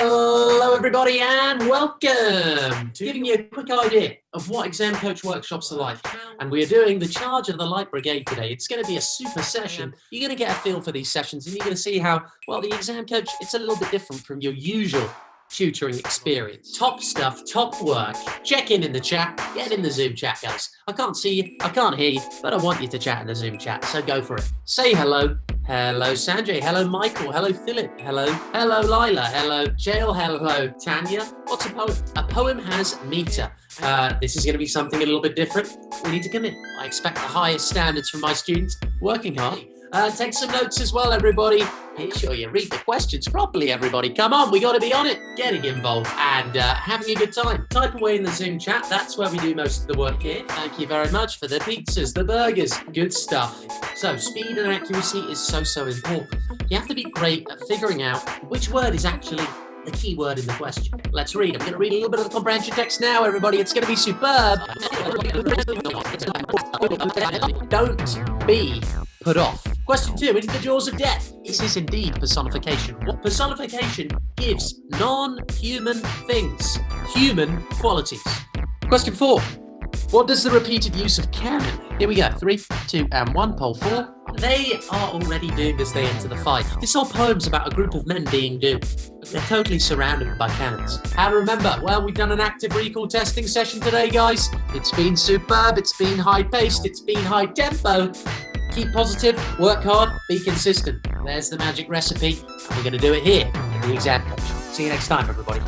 Hello everybody and welcome to giving you a quick idea of what exam coach workshops are like. And we are doing the Charge of the Light Brigade today. It's going to be a super session. You're going to get a feel for these sessions and you're going to see how, well, the exam coach, it's a little bit different from your usual tutoring experience. Top stuff, top work. Check in the chat. Get in the Zoom chat, guys. I can't see you, I can't hear you, but I want you to chat in the Zoom chat, so go for it. Say hello. Hello, Sanjay. Hello, Michael. Hello, Philip. Hello. Hello, Lila. Hello, Jail. Hello, Tanya. What's a poem? A poem has meter. This is going to be something a little bit different. We need to commit. I expect the highest standards from my students. Working hard. Take some notes as well, everybody. Make sure you read the questions properly, everybody. Come on, we got to be on it. Getting involved and having a good time. Type away in the Zoom chat. That's where we do most of the work here. Thank you very much for the pizzas, the burgers. Good stuff. So speed and accuracy is so important. You have to be great at figuring out which word is actually the key word in the question. Let's read. I'm going to read a little bit of the comprehension text now, everybody. It's going to be superb. Don't be put off. Question 2, into the jaws of death. This is indeed personification. What personification gives non-human things human qualities. Question 4, what does the repeated use of can? Here we go. 3, 2, and 1. Poll 4. They are already doomed as they enter the fight. This whole poem's about a group of men being doomed. They're totally surrounded by cannons. How to remember? Well, we've done an active recall testing session today, guys. It's been superb. It's been high-paced. It's been high-tempo. Keep positive, work hard, be consistent. There's the magic recipe, and we're going to do it here in the exam coach. See you next time, everybody.